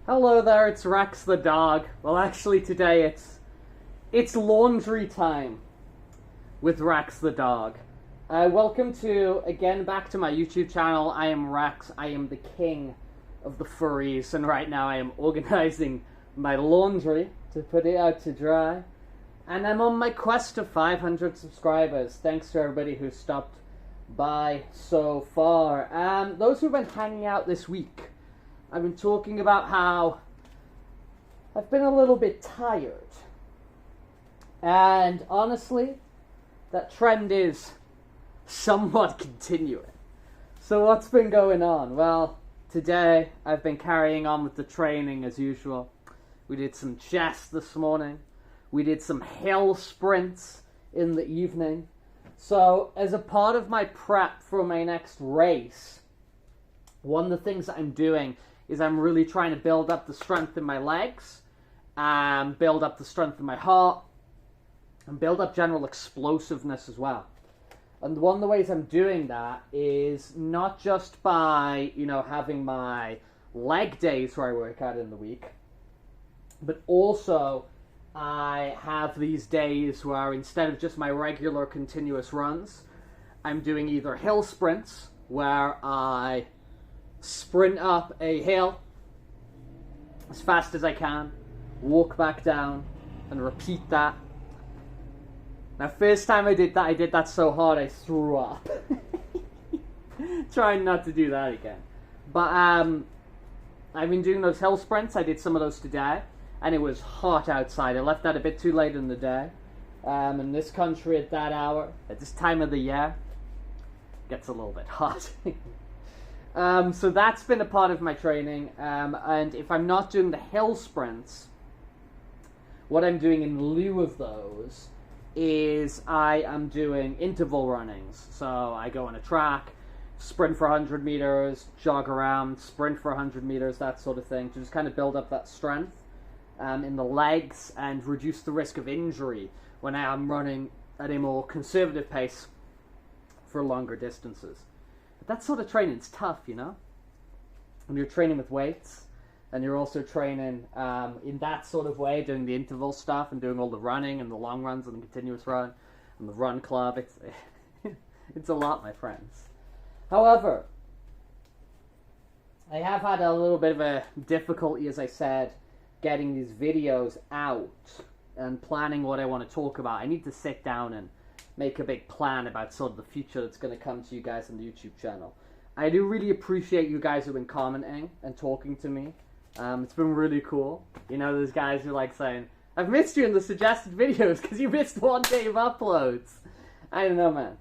Hello there, it's Rex the dog. Well, actually today it's laundry time with Rex the dog. Welcome back to my YouTube channel. I am Rex. I am the king of the furries, and right now I am organizing my laundry to put it out to dry. And I'm on my quest to 500 subscribers. Thanks to everybody who stopped by so far. Those who've been hanging out this week, I've been talking about how I've been a little bit tired. And honestly, that trend is somewhat continuing. So what's been going on? Well, today I've been carrying on with the training as usual. We did some chest this morning. We did some hill sprints in the evening. So as a part of my prep for my next race, one of the things that I'm doing is I'm really trying to build up the strength in my legs, build up the strength in my heart, and build up general explosiveness as well. And one of the ways I'm doing that is not just by, having my leg days where I work out in the week, but also I have these days where instead of just my regular continuous runs, I'm doing either hill sprints, where I sprint up a hill as fast as I can, walk back down, and repeat that. Now, first time I did that so hard I threw up. Trying not to do that again. But I've been doing those hill sprints. I did some of those today, and it was hot outside. I left that a bit too late in the day. In this country at that hour, at this time of the year, it gets a little bit hot. So that's been a part of my training, and if I'm not doing the hill sprints, what I'm doing in lieu of those is I am doing interval runnings. So I go on a track, sprint for 100 meters, jog around, sprint for 100 meters, that sort of thing, to just kind of build up that strength in the legs and reduce the risk of injury when I am running at a more conservative pace for longer distances. That sort of training is tough, When you're training with weights, and you're also training in that sort of way, doing the interval stuff and doing all the running and the long runs and the continuous run and the run club. It's a lot, my friends. However, I have had a little bit of a difficulty, as I said, getting these videos out and planning what I want to talk about. I need to sit down and make a big plan about sort of the future that's going to come to you guys on the YouTube channel. I do really appreciate you guys who've been commenting and talking to me. It's been really cool. There's guys who like saying, I've missed you in the suggested videos because you missed one day of uploads. I don't know, man.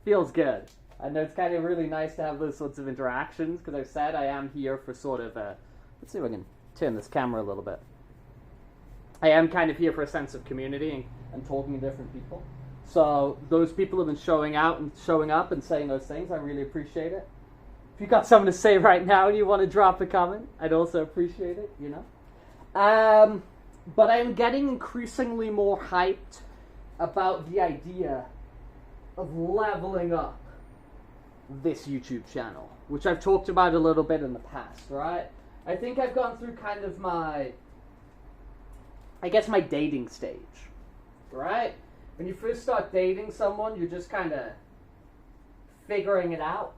Feels good. I know it's kind of really nice to have those sorts of interactions, because I've said I am here for sort of a... Let's see if I can turn this camera a little bit. I am kind of here for a sense of community and talking to different people. So those people have been showing out and showing up and saying those things. I really appreciate it. If you got something to say right now and you want to drop a comment, I'd also appreciate it, But I'm getting increasingly more hyped about the idea of leveling up this YouTube channel, which I've talked about a little bit in the past, right? I think I've gone through kind of my dating stage, right? When you first start dating someone, you're just kind of figuring it out,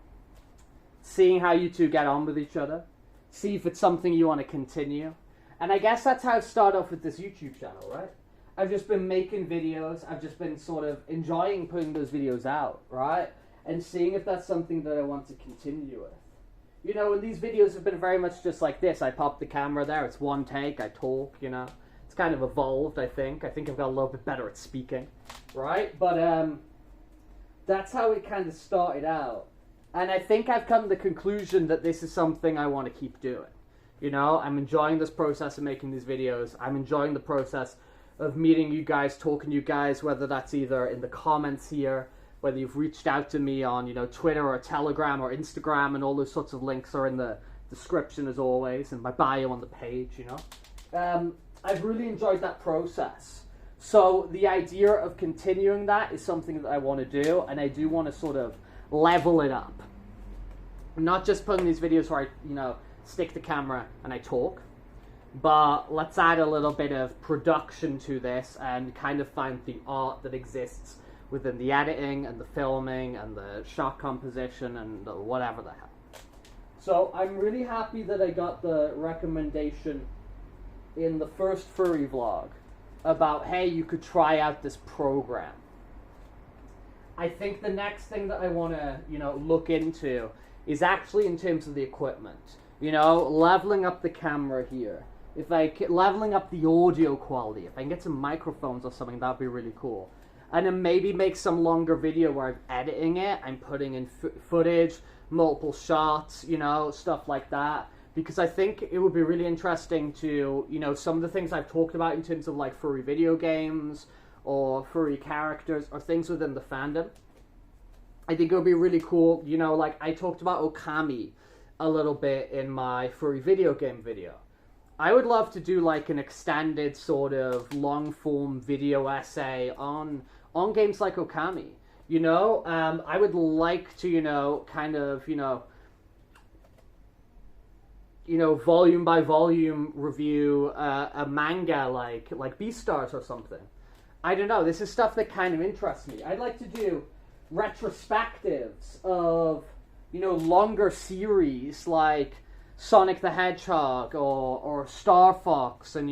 seeing how you two get on with each other, see if it's something you want to continue. And I guess that's how I've started off with this YouTube channel, right? I've just been making videos. I've just been sort of enjoying putting those videos out, right? And seeing if that's something that I want to continue with. And these videos have been very much just like this. I pop the camera there. It's one take. I talk, It's kind of evolved, I think. I think I've got a little bit better at speaking, right? But that's how it kind of started out. And I think I've come to the conclusion that this is something I want to keep doing. I'm enjoying this process of making these videos. I'm enjoying the process of meeting you guys, talking to you guys, whether that's either in the comments here, whether you've reached out to me on, Twitter or Telegram or Instagram, and all those sorts of links are in the description as always, and my bio on the page, I've really enjoyed that process. So the idea of continuing that is something that I want to do, and I do want to sort of level it up. I'm not just putting these videos where I, stick the camera and I talk. but let's add a little bit of production to this and kind of find the art that exists within the editing and the filming and the shot composition and the whatever the hell. So I'm really happy that I got the recommendation in the first Furry vlog about, hey, you could try out this program. I think the next thing that I want to, look into is actually in terms of the equipment. Leveling up the camera here. Leveling up the audio quality. If I can get some microphones or something, that'd be really cool. And then maybe make some longer video where I'm editing it, I'm putting in footage, multiple shots, stuff like that. Because I think it would be really interesting to, some of the things I've talked about in terms of like furry video games or furry characters or things within the fandom. I think it would be really cool, like I talked about Okami a little bit in my furry video game video. I would love to do like an extended sort of long form video essay on games like Okami. I would like to, volume by volume review a manga like Beastars or something. I don't know. This is stuff that kind of interests me. I'd like to do retrospectives of, longer series like Sonic the Hedgehog or Star Fox and,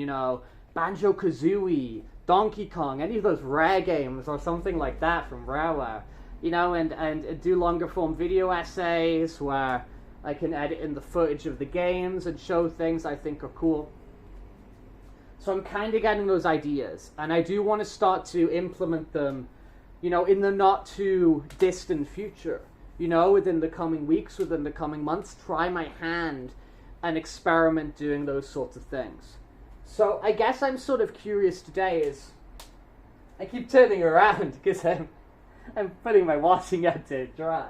Banjo-Kazooie, Donkey Kong, any of those Rare games or something like that from Rareware, and do longer form video essays where I can edit in the footage of the games and show things I think are cool. So I'm kind of getting those ideas, and I do want to start to implement them, in the not too distant future. Within the coming weeks, within the coming months, try my hand and experiment doing those sorts of things. So I guess I'm sort of curious today is, I keep turning around because I'm putting my washing out to dry.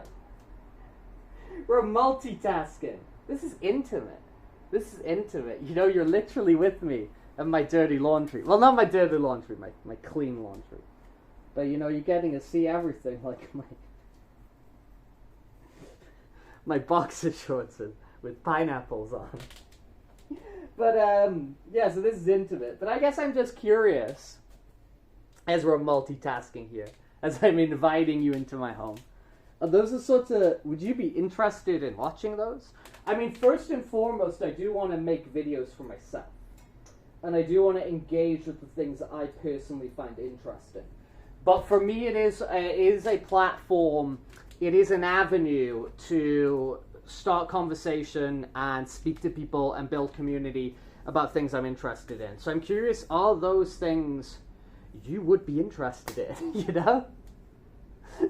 We're multitasking. This is intimate. You're literally with me and my dirty laundry. Well, not my dirty laundry, my clean laundry. But you're getting to see everything, like my boxer shorts with pineapples on. But so this is intimate. But I guess I'm just curious, as we're multitasking here, as I'm inviting you into my home. Those are sorts of, would you be interested in watching those? I mean, first and foremost, I do want to make videos for myself. And I do want to engage with the things that I personally find interesting. But for me, it is a platform, it is an avenue to start conversation and speak to people and build community about things I'm interested in. So I'm curious, are those things you would be interested in,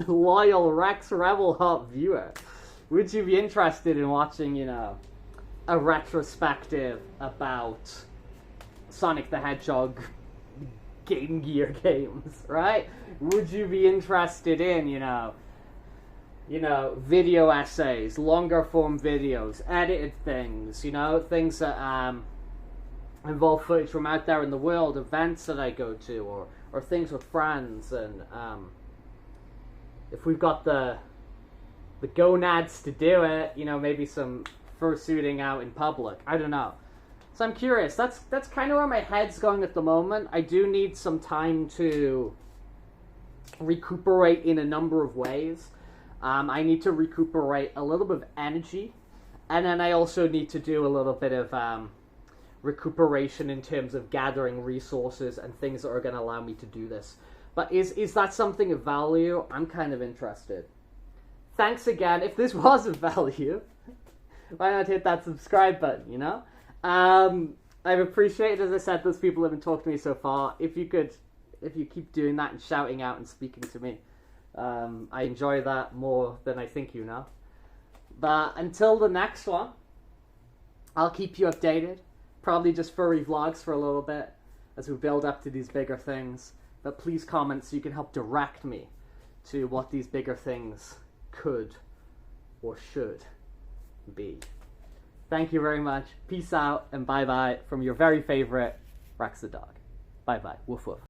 Loyal Rex Rebel Hot viewer. Would you be interested in watching, a retrospective about Sonic the Hedgehog Game Gear games, right? Would you be interested in, video essays, longer form videos, edited things, things that involve footage from out there in the world, events that I go to, or things with friends, and if we've got the gonads to do it, maybe some fursuiting out in public. I don't know. So I'm curious. That's kind of where my head's going at the moment. I do need some time to recuperate in a number of ways. I need to recuperate a little bit of energy, and then I also need to do a little bit of recuperation in terms of gathering resources and things that are going to allow me to do this. But is that something of value? I'm kind of interested. Thanks again. If this was of value, why not hit that subscribe button, I've appreciated, as I said, those people who have been talking to me so far. If you keep doing that and shouting out and speaking to me, I enjoy that more than I think you know. But until the next one, I'll keep you updated. Probably just furry vlogs for a little bit as we build up to these bigger things. But please comment so you can help direct me to what these bigger things could or should be. Thank you very much. Peace out and bye-bye from your very favorite Rex the dog. Bye-bye. Woof woof.